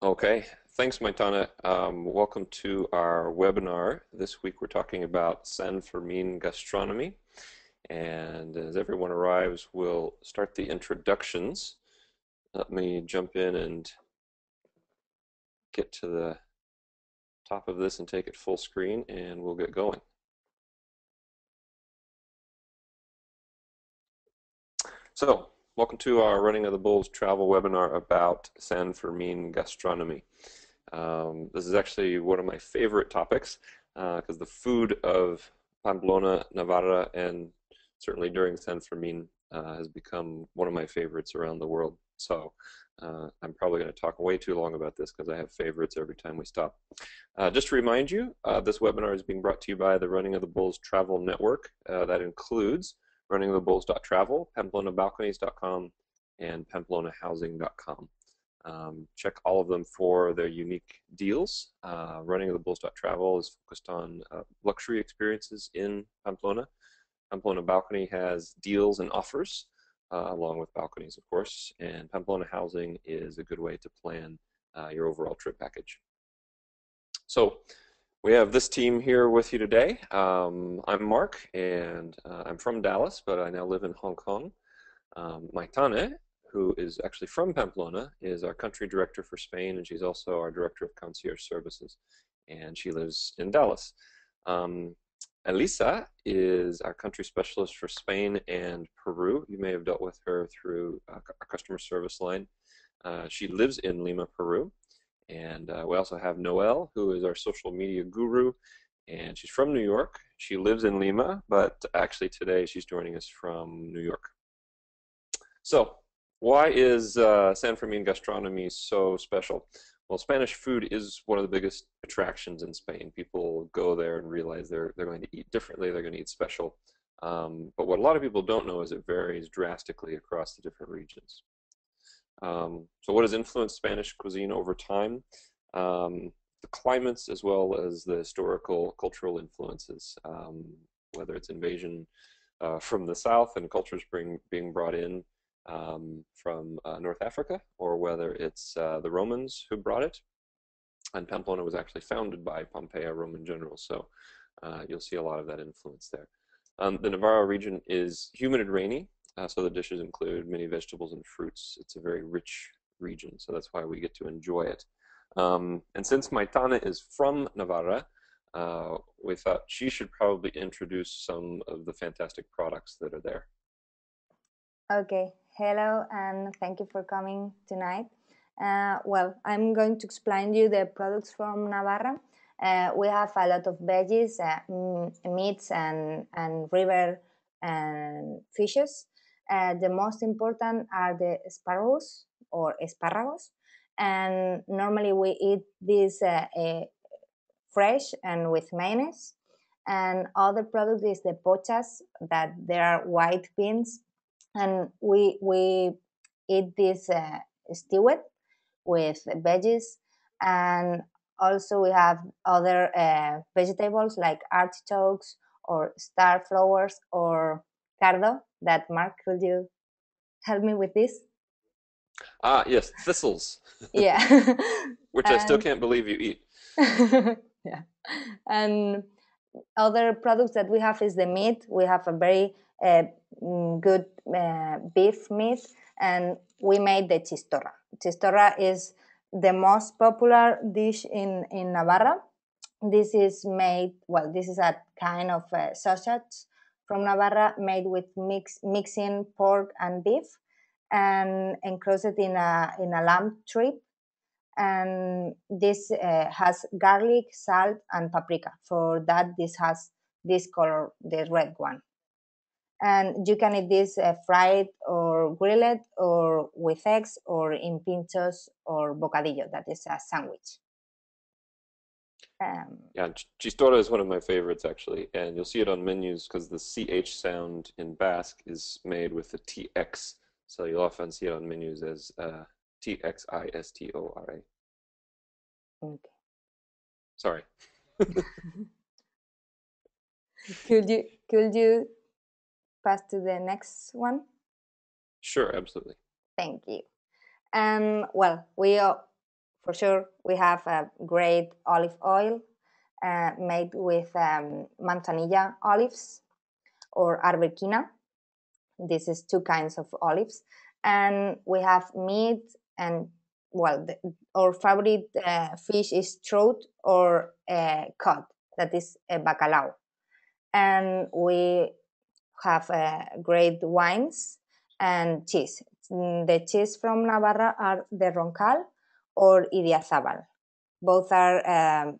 Okay, thanks, Maitana. Welcome to our webinar. This week we're talking about San Fermin Gastronomy. And as everyone arrives, we'll start the introductions. Let me jump in and get to the top of this and take it full screen, and we'll get going. So, welcome to our Running of the Bulls travel webinar about San Fermin Gastronomy. This is actually one of my favorite topics because the food of Pamplona, Navarra, and certainly during San Fermin has become one of my favorites around the world. So I'm probably going to talk way too long about this because I have favorites every time we stop. Just to remind you, this webinar is being brought to you by the Running of the Bulls Travel Network. That includes runningofthebulls.travel, pamplonabalconies.com, and pamplonahousing.com. Check all of them for their unique deals. Running of the Bulls.travel is focused on luxury experiences in Pamplona. Pamplona Balcony has deals and offers, along with balconies, of course, and Pamplona Housing is a good way to plan your overall trip package. So we have this team here with you today. I'm Mark, and I'm from Dallas, but I now live in Hong Kong. Maitane, who is actually from Pamplona, is our country director for Spain, and she's also our director of concierge services, and she lives in Dallas. Elisa is our country specialist for Spain and Peru. You may have dealt with her through our customer service line. She lives in Lima, Peru. And we also have Noelle, who is our social media guru, and she's from New York. She lives in Lima, but actually today she's joining us from New York. So why is San Fermin Gastronomy so special? Well, Spanish food is one of the biggest attractions in Spain. People go there and realize they're going to eat differently, they're going to eat special. But what a lot of people don't know is it varies drastically across the different regions. So what has influenced Spanish cuisine over time? The climates as well as the historical cultural influences, whether it's invasion from the south and cultures being brought in from North Africa, or whether it's the Romans who brought it. And Pamplona was actually founded by Pompey, a Roman general, so you'll see a lot of that influence there. The Navarra region is humid and rainy, so the dishes include many vegetables and fruits. It's a very rich region, so that's why we get to enjoy it. And since Maitana is from Navarra, we thought she should probably introduce some of the fantastic products that are there. Okay, hello and thank you for coming tonight. Well, I'm going to explain you the products from Navarra. We have a lot of veggies, meats and river and fishes. The most important are the esparragos or esparragos, and normally we eat this fresh and with mayonnaise. And other product is the pochas, that there are white beans, and we eat this stewed with veggies. And also we have other vegetables like artichokes or star flowers or cardo. That Mark, could you help me with this? Ah, yes, thistles. Yeah. Which I still can't believe you eat. Yeah. And other products that we have is the meat. We have a very good beef meat, and we made the chistorra. Chistorra is the most popular dish in Navarra. This is made, well, this is a kind of sausage from Navarra made with mixing pork and beef and enclosed in a lamb strip. And this has garlic, salt, and paprika. For that, this has this color, the red one. And you can eat this fried or grilled or with eggs or in pinchos or bocadillo, that is a sandwich. Yeah, chistorra is one of my favorites actually, and you'll see it on menus because the CH sound in Basque is made with the TX, so you'll often see it on menus as TXISTORA. Okay. Sorry. Could you pass to the next one? Sure, absolutely. Thank you. And well, for sure, we have a great olive oil made with manzanilla olives or arbequina. This is 2 kinds of olives. And we have meat and, well, our favorite fish is trout or cod, that is bacalao. And we have great wines and cheese. The cheese from Navarra are the Roncal or Idiazabal. Both are a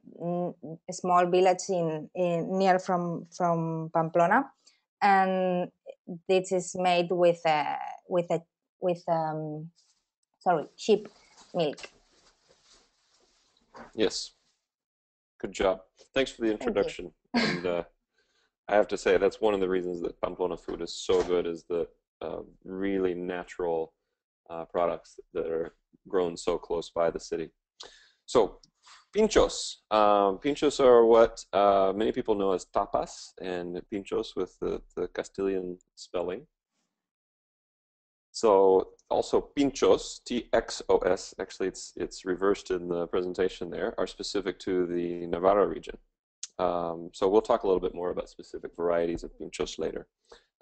small village near from Pamplona, and this is made with sheep milk. Yes, good job. Thanks for the introduction. And I have to say that's one of the reasons that Pamplona food is so good, is the really natural products that are grown so close by the city. So, Pintxos. Pintxos are what many people know as tapas, and Pintxos with the Castilian spelling. So, also Pintxos, T-X-O-S, actually it's reversed in the presentation there, are specific to the Navarra region. So we'll talk a little bit more about specific varieties of Pintxos later.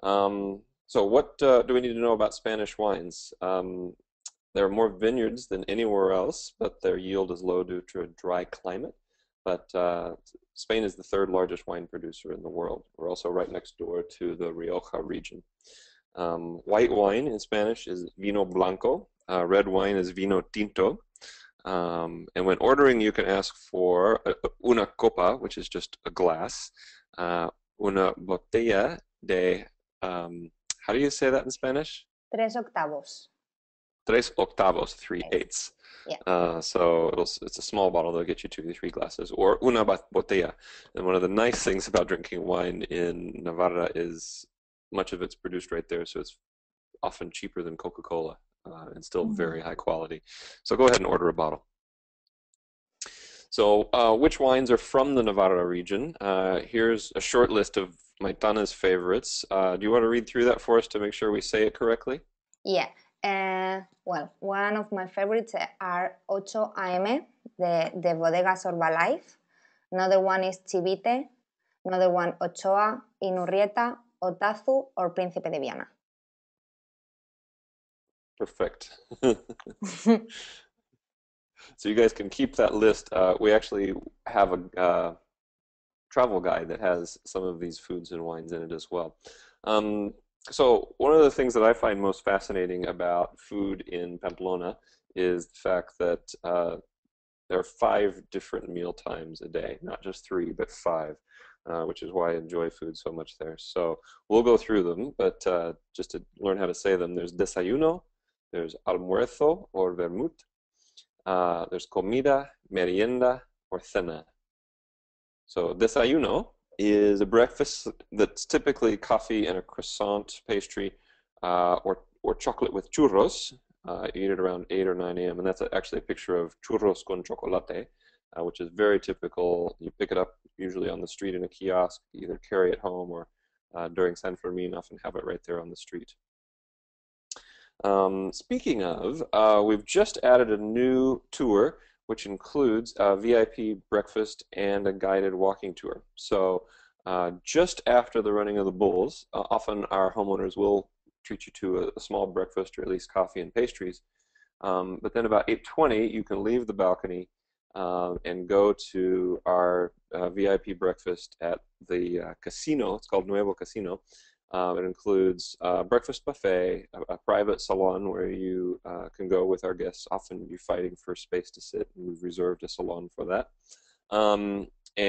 So what do we need to know about Spanish wines? There are more vineyards than anywhere else, but their yield is low due to a dry climate. But Spain is the 3rd largest wine producer in the world. We're also right next door to the Rioja region. White wine in Spanish is vino blanco. Red wine is vino tinto. And when ordering, you can ask for una copa, which is just a glass, una botella de, how do you say that in Spanish? 3 octavos. 3 octavos, 3/8. Yeah. So it's a small bottle. They'll get you 2 to 3 glasses, or una botella. And one of the nice things about drinking wine in Navarra is much of it's produced right there, so it's often cheaper than Coca-Cola and still very high quality. So go ahead and order a bottle. So which wines are from the Navarra region? Here's a short list of Maitana's favorites. Do you want to read through that for us to make sure we say it correctly? Yeah. Well, one of my favorites are 8 AM, the Bodegas Orbalife. Another one is Chivite. Another one, Ochoa, Inurrieta, Otazu, or Príncipe de Viana. Perfect. So you guys can keep that list. We actually have a travel guide that has some of these foods and wines in it as well. So one of the things that I find most fascinating about food in Pamplona is the fact that there are 5 different meal times a day, not just 3, but 5, which is why I enjoy food so much there. So we'll go through them, but just to learn how to say them, there's Desayuno, there's Almuerzo or Vermut, there's Comida, Merienda, or Cena. So Desayuno is a breakfast that's typically coffee and a croissant pastry or chocolate with churros. You eat it around 8 or 9 a.m. And that's actually a picture of churros con chocolate, which is very typical. You pick it up usually on the street in a kiosk, either carry it home or during San Fermin, often have it right there on the street. Speaking of, we've just added a new tour which includes a VIP breakfast and a guided walking tour. So just after the running of the bulls, often our homeowners will treat you to a small breakfast or at least coffee and pastries. But then about 8:20, you can leave the balcony and go to our VIP breakfast at the casino. It's called Nuevo Casino. It includes a breakfast buffet, a private salon where you can go with our guests. Often you're fighting for space to sit, and we've reserved a salon for that.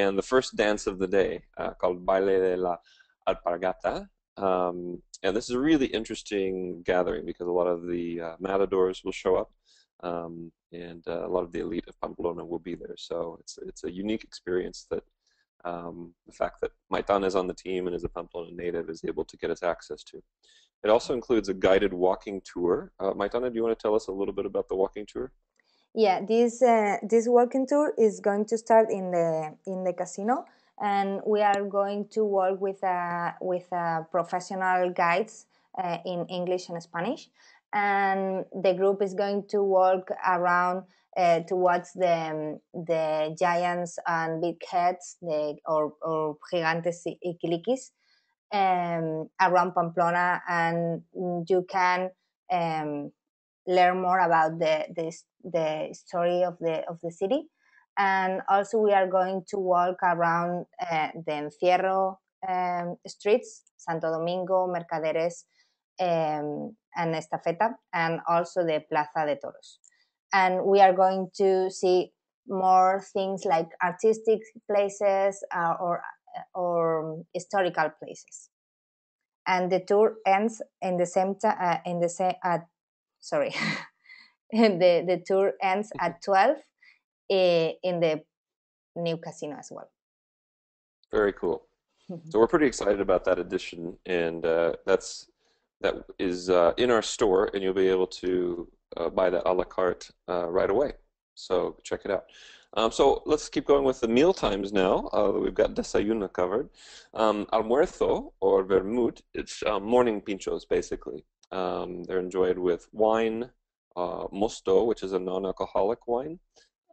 And the first dance of the day, called Baile de la Alpargata. And this is a really interesting gathering because a lot of the matadors will show up, and a lot of the elite of Pamplona will be there. So it's a unique experience that the fact that Maitana is on the team and is a Pamplona native is able to get us access to. It also includes a guided walking tour. Maitana, do you want to tell us a little bit about the walking tour? Yeah, this walking tour is going to start in the casino, and we are going to work with professional guides in English and Spanish. and the group is going to walk around towards the giants and big heads, or gigantes y quiliquis, around Pamplona, and you can learn more about the story of the city. And also we are going to walk around the Encierro streets, Santo Domingo, Mercaderes, and Estafeta, and also the Plaza de Toros. And we are going to see more things like artistic places or historical places. And the tour ends in the same time. Sorry, the tour ends at 12 in the new casino as well. Very cool. So we're pretty excited about that addition, and that is in our store, and you'll be able to buy that a la carte right away. So check it out. So let's keep going with the meal times now. We've got Desayuno covered. Almuerzo, or Vermut, it's morning Pintxos, basically. They're enjoyed with wine, mosto, which is a non-alcoholic wine,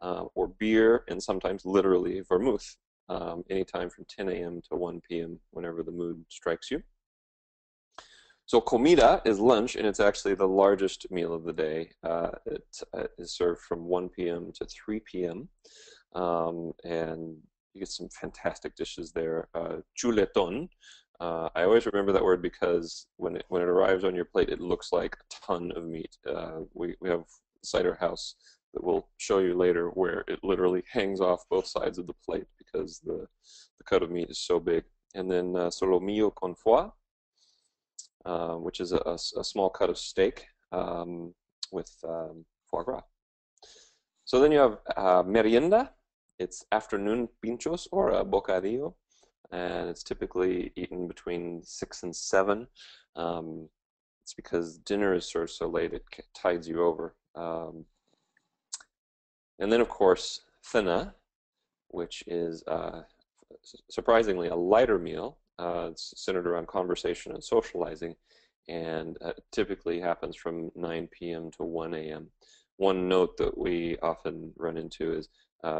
or beer, and sometimes literally vermouth, anytime from 10 a.m. to 1 p.m., whenever the mood strikes you. So comida is lunch, and it's actually the largest meal of the day. It is served from 1 p.m. to 3 p.m., and you get some fantastic dishes there. Chuletón. I always remember that word because when it arrives on your plate, it looks like a ton of meat. We have cider house that we'll show you later where it literally hangs off both sides of the plate because the cut of meat is so big. And then solomillo con foie, which is a small cut of steak with foie gras. So then you have merienda. It's afternoon pinchos, or a bocadillo, and it's typically eaten between 6 and 7. It's because dinner is served so late it tides you over. And then, of course, cena, which is surprisingly a lighter meal. It's centered around conversation and socializing, and typically happens from 9 p.m. to 1 a.m. One note that we often run into is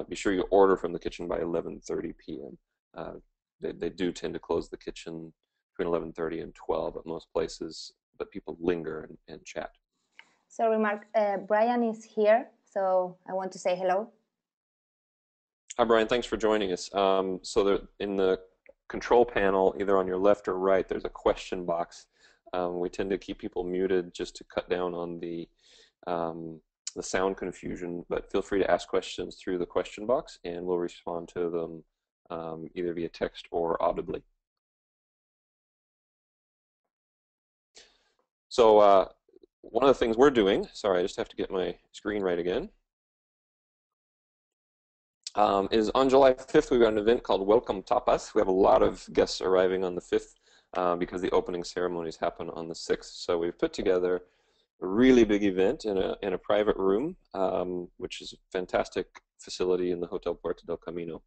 be sure you order from the kitchen by 11:30 p.m. They do tend to close the kitchen between 11:30 and 12 at most places, but people linger and chat. Sorry, Mark. Brian is here, so I want to say hello. Hi, Brian. Thanks for joining us. So there, in the control panel, either on your left or right, there's a question box. We tend to keep people muted just to cut down on the sound confusion, but feel free to ask questions through the question box, and we'll respond to them either via text or audibly. So one of the things we're doing, sorry, I just have to get my screen right again, is on July 5th, we've got an event called Welcome Tapas. We have a lot of guests arriving on the 5th because the opening ceremonies happen on the 6th. So we've put together a really big event in a private room, which is a fantastic facility in the Hotel Puerto del Camino.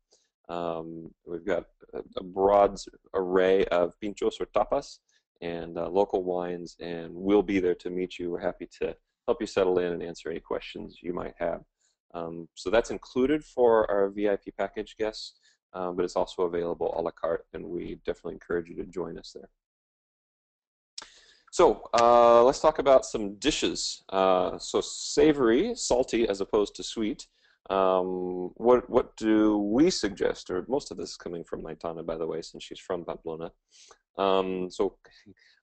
We've got a broad array of Pintxos or tapas and local wines, and we'll be there to meet you. We're happy to help you settle in and answer any questions you might have. So that's included for our VIP package guests, but it's also available a la carte, and we definitely encourage you to join us there. So let's talk about some dishes. So savory, salty as opposed to sweet. What do we suggest? Or most of this is coming from Maitana, by the way, since she's from Pamplona. So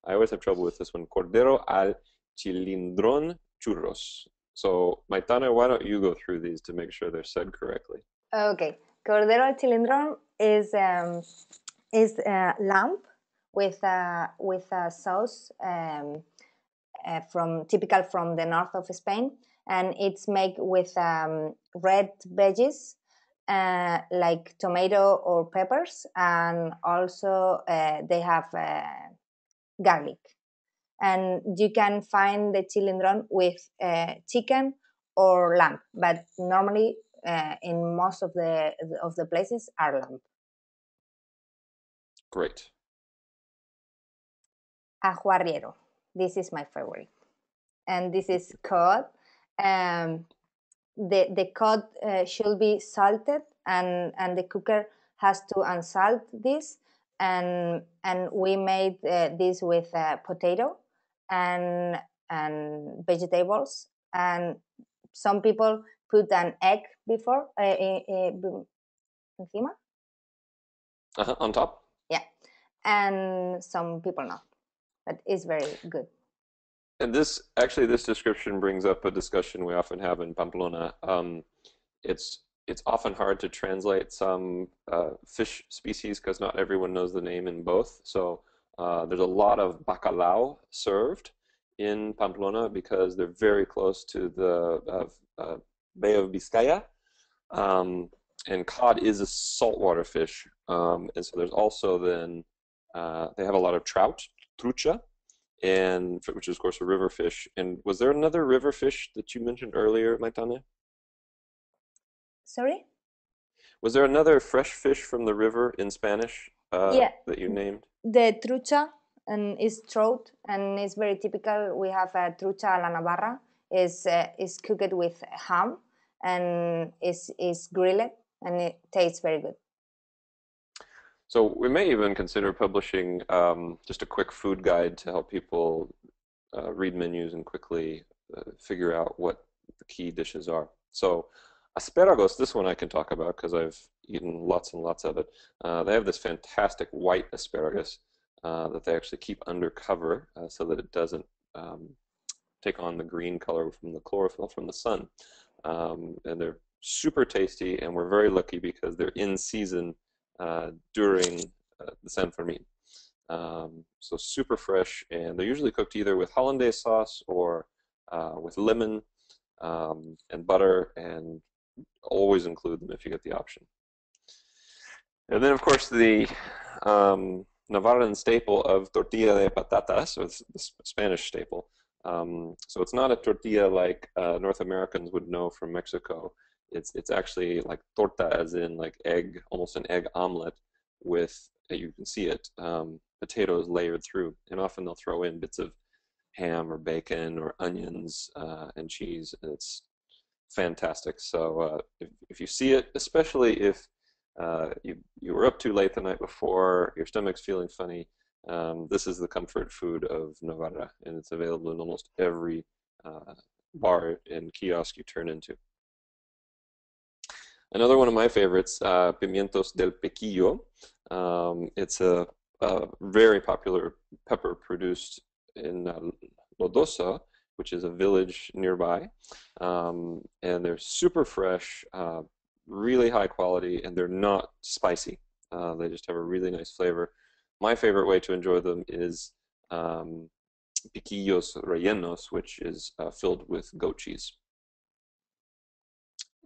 I always have trouble with this one. Cordero al cilindrón churros. So Maitana, why don't you go through these to make sure they're said correctly? Okay, Cordero al cilindrón is lamb with a sauce typical from the north of Spain, and it's made with red veggies like tomato or peppers, and also they have garlic. And you can find the cilindrón with chicken or lamb, but normally in most of the places are lamb. Great. Ajoarriero. This is my favorite. and this is cod. Um, the cod should be salted, and the cooker has to unsalt this, and we made this with potato and vegetables, and some people put an egg before encima. On top. Yeah, and some people not, but it's very good. And this description brings up a discussion we often have in Pamplona. It's it's often hard to translate some fish species because not everyone knows the name in both. So there's a lot of bacalao served in Pamplona because they're very close to the Bay of Biscaya. And cod is a saltwater fish. And so there's also then, they have a lot of trout, trucha, and which is of course a river fish. And was there another river fish that you mentioned earlier, Maitane? Sorry? Was there another fresh fish from the river in Spanish Yeah, that you named? the trucha and is trout, and it's very typical. We have a trucha a la Navarra. Is cooked with ham and is grilled, and it tastes very good. So we may even consider publishing just a quick food guide to help people read menus and quickly figure out what the key dishes are. So asparagus, this one I can talk about because I've eaten lots and lots of it. They have this fantastic white asparagus that they actually keep under cover so that it doesn't take on the green color from the chlorophyll from the sun. And they're super tasty, and we're very lucky because they're in season during the San Fermin. So super fresh, and they're usually cooked either with hollandaise sauce or with lemon and butter, and always include them if you get the option. And then, of course, the Navarran staple of tortilla de patatas, or the Spanish staple. So it's not a tortilla like North Americans would know from Mexico. It's actually like torta, as in like egg, almost an egg omelet with, you can see it, potatoes layered through. And often they'll throw in bits of ham or bacon or onions and cheese, and it's fantastic. So if you see it, especially if you were up too late the night before, your stomach's feeling funny, this is the comfort food of Navarra, and it's available in almost every bar and kiosk you turn into. Another one of my favorites, Pimientos del Piquillo. It's a very popular pepper produced in Lodosa, which is a village nearby. And they're super fresh, really high quality, and they're not spicy. They just have a really nice flavor. My favorite way to enjoy them is piquillos rellenos, which is filled with goat cheese.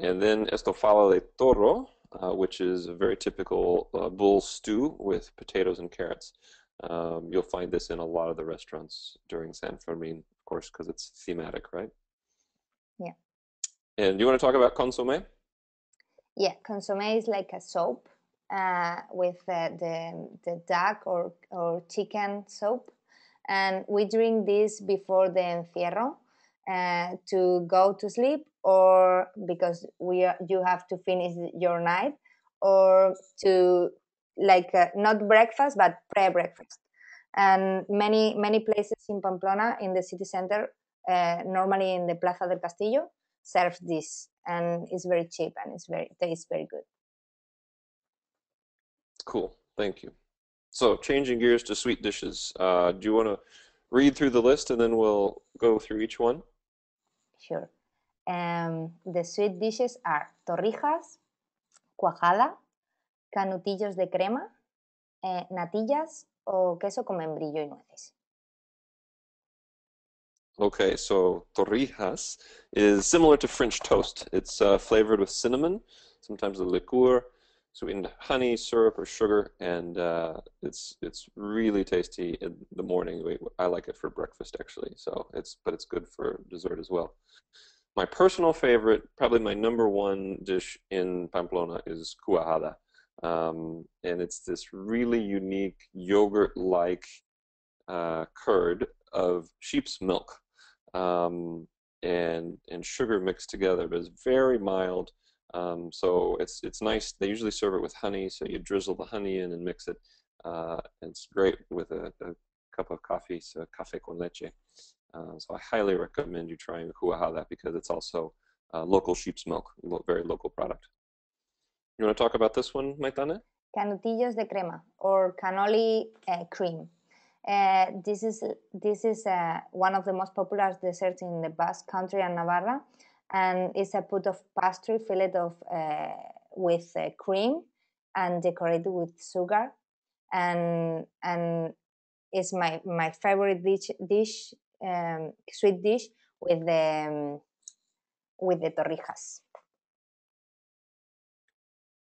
And then estofado de toro, which is a very typical bull stew with potatoes and carrots. You'll find this in a lot of the restaurants during San Fermin, of course, because it's thematic, right? Yeah. And do you want to talk about consommé? Yeah, consommé is like a soup with the duck or chicken soup. And we drink this before the encierro to go to sleep, or because you have to finish your night, or to like not breakfast but pre-breakfast. And many places in Pamplona, in the city center, normally in the Plaza del Castillo, serve this, and it's very cheap and tastes very good. Cool, thank you. So changing gears to sweet dishes, do you want to read through the list and then we'll go through each one? Sure. The sweet dishes are torrijas, cuajada, canutillos de crema, natillas o queso con membrillo y nueces. Okay, so torrijas is similar to French toast. It's flavored with cinnamon, sometimes a liqueur, sweetened honey, syrup, or sugar, and it's really tasty in the morning. I like it for breakfast actually, but it's good for dessert as well. My personal favorite, probably my number one dish in Pamplona, is cuajada, and it's this really unique yogurt-like curd of sheep's milk. and sugar mixed together, but it's very mild. So it's nice. They usually serve it with honey, so you drizzle the honey in and mix it. It's great with a cup of coffee, so café con leche. So I highly recommend you trying huajada because it's also local sheep's milk, very local product. You want to talk about this one, Maitane? Canutillos de crema or cannoli cream. This is one of the most popular desserts in the Basque Country and Navarra, and it's a put of pastry filled of with cream and decorated with sugar, and it's my favorite dish sweet dish with the torrijas.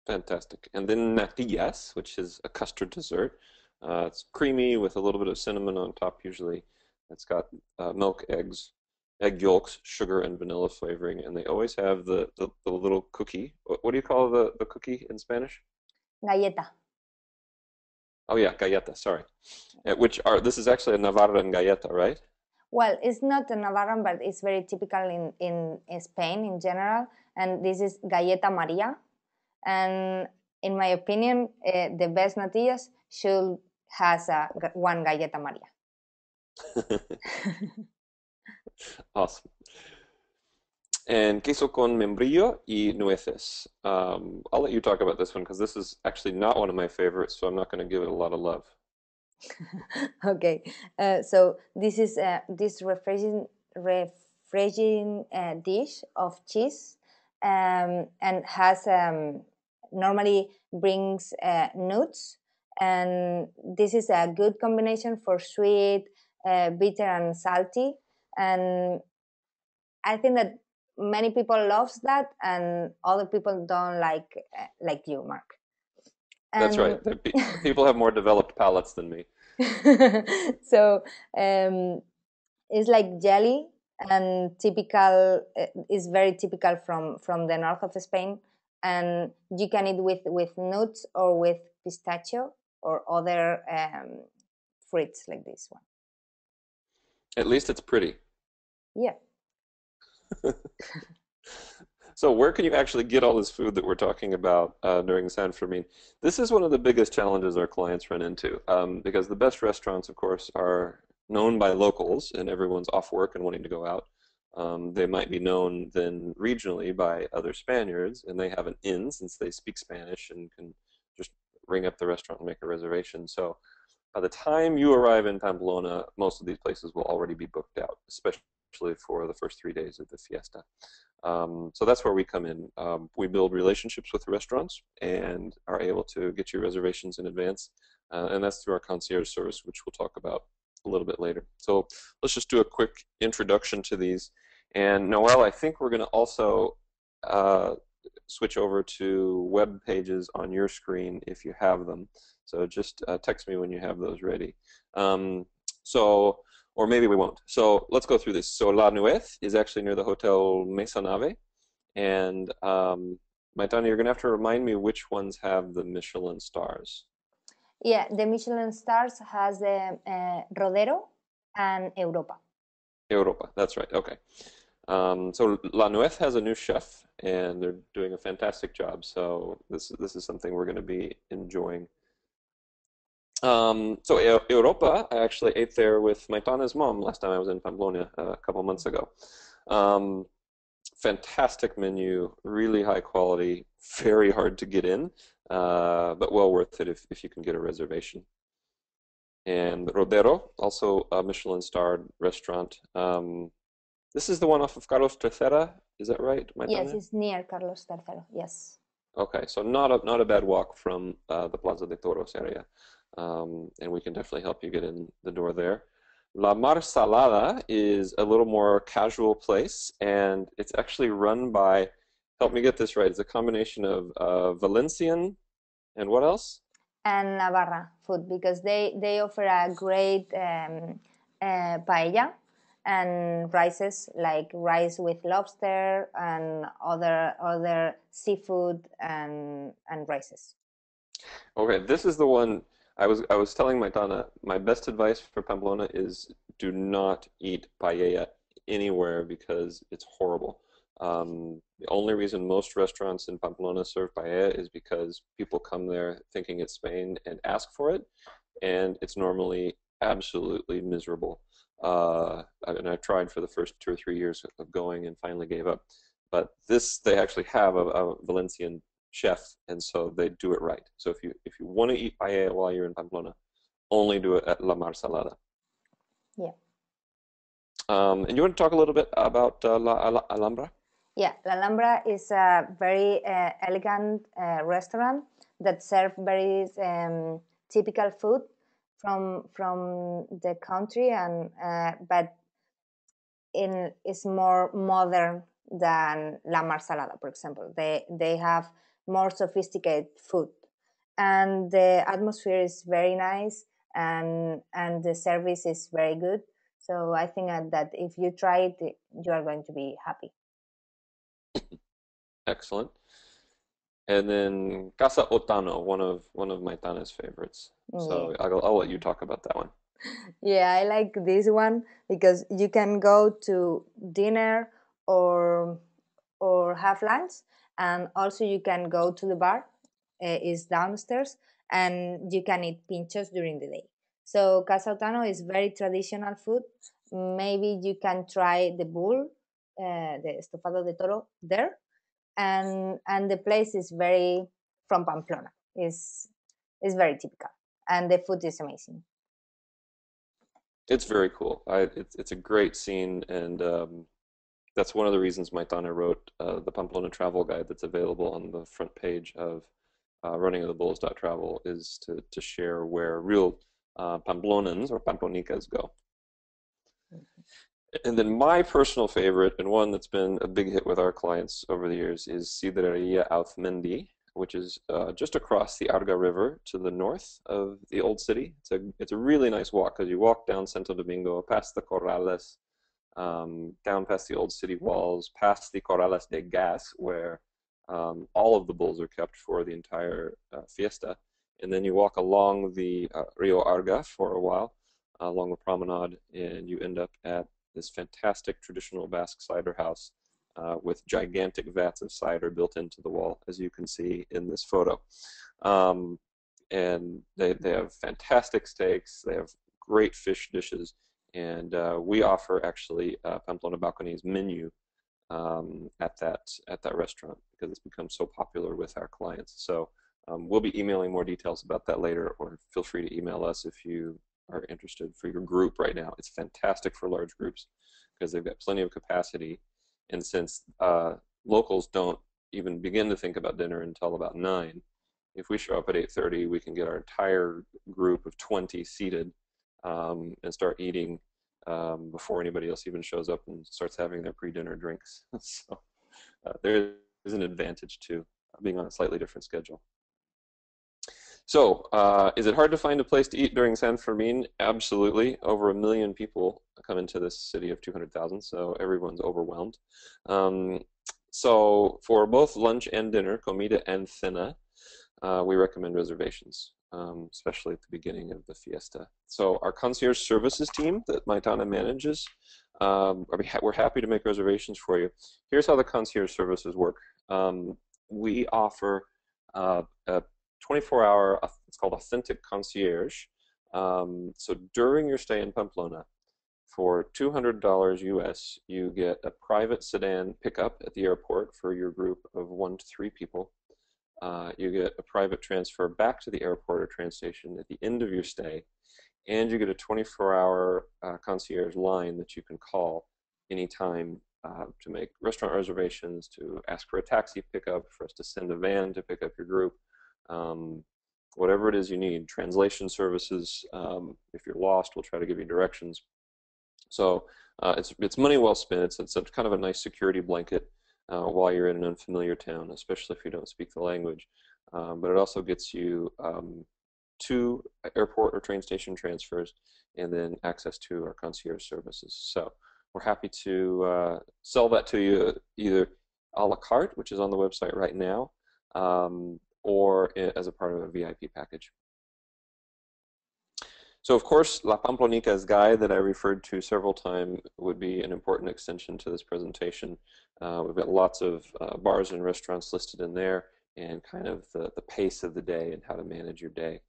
Fantastic. And then natillas, which is a custard dessert. It's creamy with a little bit of cinnamon on top usually. It's got milk, eggs, egg yolks, sugar, and vanilla flavoring. And they always have the little cookie. What do you call the cookie in Spanish? Galleta. Oh yeah, galleta, sorry. This is actually a Navarran galleta, right? Well, it's not a Navarran, but it's very typical in Spain in general. And this is Galleta Maria. And in my opinion, the best natillas should has one Galleta Maria. Awesome. And queso con membrillo y nueces. I'll let you talk about this one because this is actually not one of my favorites, so I'm not going to give it a lot of love. Okay, so this is this refreshing dish of cheese, and has normally brings nuts, and this is a good combination for sweet, bitter, and salty. And I think that many people loves that, and other people don't like you, Mark. That's right. People have more developed palates than me. So it's like jelly, and typical is very typical from the north of Spain, and you can eat with nuts or with pistachio or other fruits like this one. At least it's pretty. Yeah. So where can you actually get all this food that we're talking about during San Fermin? This is one of the biggest challenges our clients run into because the best restaurants, of course, are known by locals and everyone's off work and wanting to go out. They might be known then regionally by other Spaniards, and they have an inn since they speak Spanish and can just ring up the restaurant and make a reservation. So by the time you arrive in Pamplona, most of these places will already be booked out, especially for the first 3 days of the fiesta. So that's where we come in. We build relationships with the restaurants and are able to get you reservations in advance. And that's through our concierge service, which we'll talk about a little bit later. So let's just do a quick introduction to these. And Noelle, I think we're going to also switch over to web pages on your screen if you have them. So just text me when you have those ready. Or maybe we won't. So let's go through this. So La Nuez is actually near the Hotel Mesanave. And Maitane, you're going to have to remind me which ones have the Michelin stars. Yeah, the Michelin stars has the Rodero and Europa. Europa, that's right. Okay. So La Nuez has a new chef, and they're doing a fantastic job. So this is something we're going to be enjoying. So Europa, I actually ate there with Maitane's mom last time I was in Pamplona a couple months ago. Fantastic menu, really high quality, very hard to get in, but well worth it if you can get a reservation. And Rodero, also a Michelin-starred restaurant. This is the one off of Carlos III, is that right, Maitane? Yes, it's near Carlos III, yes. Okay, so not a bad walk from the Plaza de Toros area. And we can definitely help you get in the door there. La Mar Salada is a little more casual place, and it's actually run by, help me get this right, it's a combination of Valencian and what else? And Navarra food, because they offer a great paella and rices, like rice with lobster and other seafood and rices. Okay, this is the one. I was telling Maitana, my best advice for Pamplona is do not eat paella anywhere because it's horrible. The only reason most restaurants in Pamplona serve paella is because people come there thinking it's Spain and ask for it, and it's normally absolutely miserable. And I tried for the first 2 or 3 years of going and finally gave up. But this, they actually have a Valencian chef, and so they do it right. So if you want to eat paella while you're in Pamplona, only do it at La Mar Salada. Yeah. And you want to talk a little bit about La Alhambra? Yeah, La Alhambra is a very elegant restaurant that serves very typical food from the country, and but is more modern than La Mar Salada, for example. They have more sophisticated food, and the atmosphere is very nice, and the service is very good. So I think that if you try it, you are going to be happy. Excellent. And then Casa Otano, one of my Tana's favorites. So Yeah. I'll let you talk about that one. Yeah, I like this one because you can go to dinner or have lunch, and also you can go to the bar, is downstairs, and you can eat Pintxos during the day. So Casa Otano is very traditional food. Maybe you can try the bull, the estofado de toro there, and the place is very from Pamplona. Is very typical, and the food is amazing. It's very cool. It's a great scene, and that's one of the reasons Maitana wrote the Pamplona travel guide that's available on the front page of runningofthebulls.travel, is to share where real Pamplonans or Pamplonicas go. And then my personal favorite, and one that's been a big hit with our clients over the years, is Sidrería Auzmendi, which is just across the Arga River to the north of the old city. It's a really nice walk because you walk down Santo Domingo, past the Corrales, down past the old city walls, past the Corrales de Gas, where all of the bulls are kept for the entire fiesta. And then you walk along the Rio Arga for a while, along the promenade, and you end up at this fantastic traditional Basque cider house with gigantic vats of cider built into the wall, as you can see in this photo. And they have fantastic steaks, they have great fish dishes, and we offer actually Pamplona Balcony's menu at that restaurant because it's become so popular with our clients. So we'll be emailing more details about that later, or feel free to email us if you are interested for your group right now. It's fantastic for large groups because they've got plenty of capacity, and since locals don't even begin to think about dinner until about 9, if we show up at 8:30, we can get our entire group of 20 seated and start eating before anybody else even shows up and starts having their pre-dinner drinks. So there is an advantage to being on a slightly different schedule. So, is it hard to find a place to eat during San Fermin? Absolutely. Over 1 million people come into this city of 200,000, so everyone's overwhelmed. So, for both lunch and dinner, comida and cena, we recommend reservations, especially at the beginning of the fiesta. So, our concierge services team that Maitana manages, we're happy to make reservations for you. Here's how the concierge services work. We offer a 24-hour, it's called authentic concierge. So during your stay in Pamplona, for $200 US, you get a private sedan pickup at the airport for your group of 1 to 3 people. You get a private transfer back to the airport or train station at the end of your stay, and you get a 24-hour concierge line that you can call anytime to make restaurant reservations, to ask for a taxi pickup, for us to send a van to pick up your group. Whatever it is you need, translation services. If you're lost, we'll try to give you directions. So it's money well spent. It's a kind of a nice security blanket while you're in an unfamiliar town, especially if you don't speak the language. But it also gets you 2 airport or train station transfers, and then access to our concierge services. So we're happy to sell that to you either a la carte, which is on the website right now, or as a part of a VIP package. So of course, La Pamplonica's guide that I referred to several times would be an important extension to this presentation. We've got lots of bars and restaurants listed in there, and kind of the pace of the day and how to manage your day.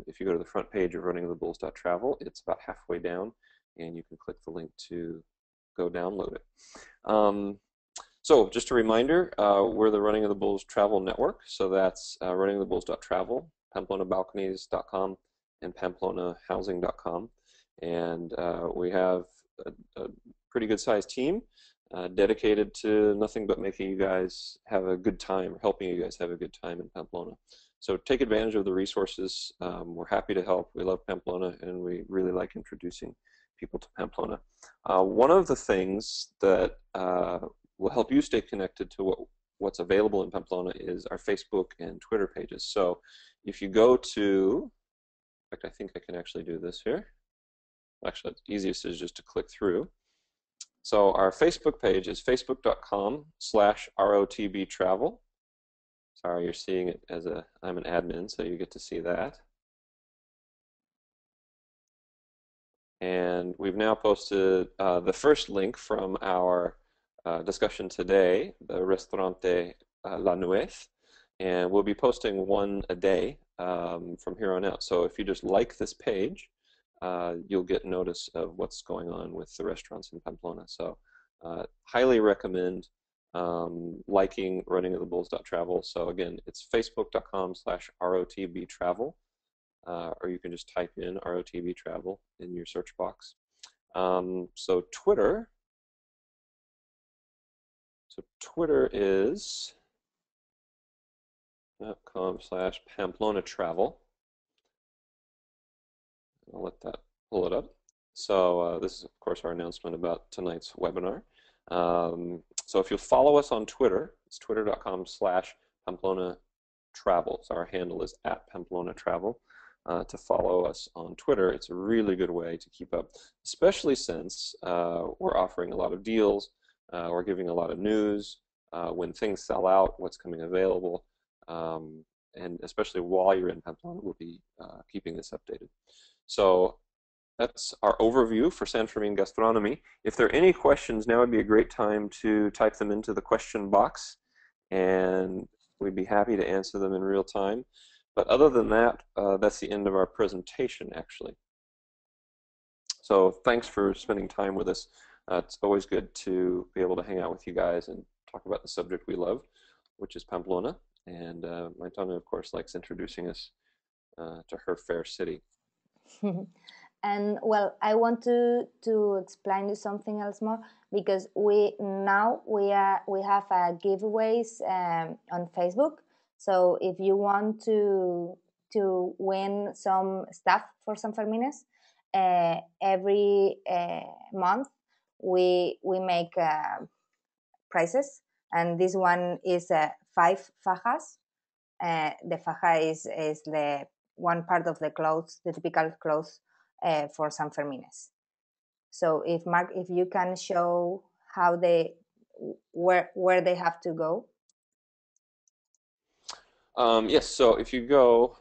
If you go to the front page of runningthebulls.travel, it's about halfway down, and you can click the link to go download it. So just a reminder, we're the Running of the Bulls Travel Network, so that's runningthebulls.travel, PamplonaBalconies.com, and PamplonaHousing.com. And we have a pretty good sized team dedicated to nothing but making you guys have a good time, or helping you guys have a good time in Pamplona. So take advantage of the resources. We're happy to help. We love Pamplona, and we really like introducing people to Pamplona. One of the things that will help you stay connected to what's available in Pamplona is our Facebook and Twitter pages. So if you go to, in fact, I think I can actually do this here. Actually, the easiest is just to click through. So our Facebook page is facebook.com/ROTBtravel. Sorry, you're seeing it as I'm an admin, so you get to see that. And we've now posted the first link from our discussion today, the Restaurante La Nuez, and we'll be posting one a day from here on out. So if you just like this page, you'll get notice of what's going on with the restaurants in Pamplona. So highly recommend liking runningofthebulls.travel. So again, it's facebook.com/ROTBtravel, or you can just type in ROTBtravel in your search box. So Twitter is .com/PamplonaTravel. I'll let that pull it up. So this is, of course, our announcement about tonight's webinar. So if you'll follow us on Twitter, it's twitter.com/PamplonaTravel. So our handle is @PamplonaTravel. To follow us on Twitter, it's a really good way to keep up, especially since we're offering a lot of deals, we're giving a lot of news, when things sell out, what's coming available, and especially while you're in Pamplona, we'll be keeping this updated. So that's our overview for San Fermin Gastronomy. If there are any questions, now would be a great time to type them into the question box, and we'd be happy to answer them in real time. But other than that, that's the end of our presentation, actually. So thanks for spending time with us. It's always good to be able to hang out with you guys and talk about the subject we love, which is Pamplona. And Maitana, of course, likes introducing us to her fair city. And well, I want to explain you something else more, because we have giveaways on Facebook. So if you want to win some stuff for San Fermines, every month we make prizes, and this one is 5 fajas. The faja is the one part of the clothes, the typical clothes for San Fermines. So if Mark, if you can show how where they have to go. Yes, so if you go,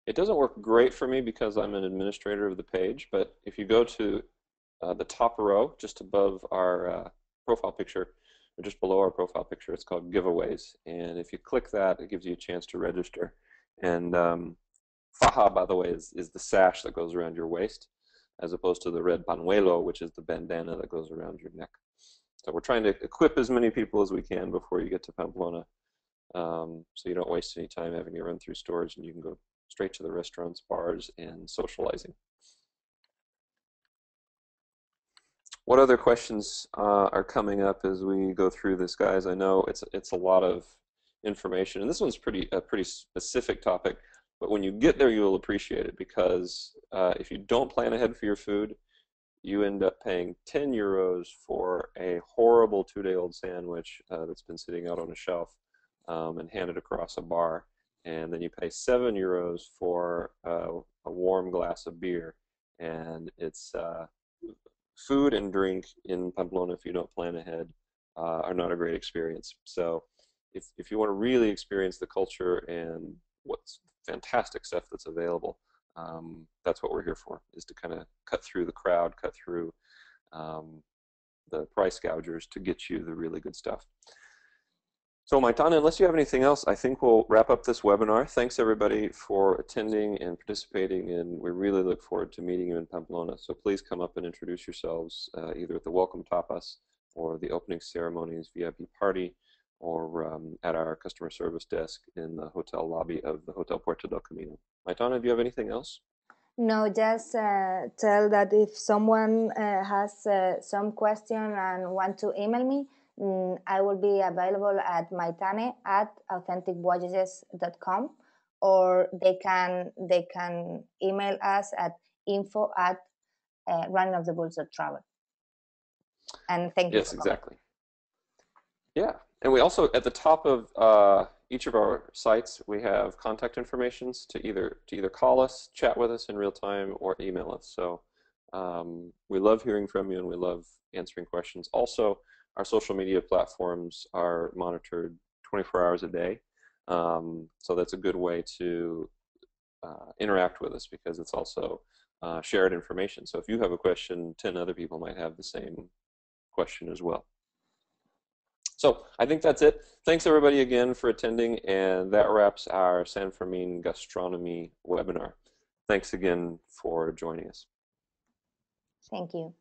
it doesn't work great for me because I'm an administrator of the page, but if you go to the top row, just above our profile picture, or just below our profile picture, it's called Giveaways. And if you click that, it gives you a chance to register. And faja, by the way, is the sash that goes around your waist, as opposed to the red panuelo, which is the bandana that goes around your neck. So we're trying to equip as many people as we can before you get to Pamplona, so you don't waste any time having to run through stores, and you can go straight to the restaurants, bars, and socializing. What other questions are coming up as we go through this, guys? I know it's a lot of information, and this one's a pretty specific topic, but when you get there, you'll appreciate it, because if you don't plan ahead for your food, you end up paying 10 euros for a horrible 2-day-old sandwich that's been sitting out on a shelf and handed across a bar, and then you pay 7 euros for a warm glass of beer, and it's food and drink in Pamplona, if you don't plan ahead, are not a great experience. So if you want to really experience the culture and what's fantastic stuff that's available, That's what we're here for, is to kind of cut through the crowd, cut through the price gougers to get you the really good stuff. So Maitana, unless you have anything else, I think we'll wrap up this webinar. Thanks everybody for attending and participating, and we really look forward to meeting you in Pamplona. So please come up and introduce yourselves either at the welcome tapas or the opening ceremonies VIP party, or at our customer service desk in the hotel lobby of the Hotel Puerto del Camino. Maitana, do you have anything else? No, just tell that if someone has some question and want to email me, I will be available at maitane@authenticvoyages.com, or they can email us at info@runningofthebulls.travel. And thank you. Yes, exactly. Yeah, and we also, at the top of each of our sites, we have contact informations to either call us, chat with us in real time, or email us. So we love hearing from you, and we love answering questions. Also, our social media platforms are monitored 24 hours a day. So that's a good way to interact with us, because it's also shared information. So if you have a question, 10 other people might have the same question as well. So I think that's it. Thanks everybody again for attending, and that wraps our San Fermin Gastronomy webinar. Thanks again for joining us. Thank you.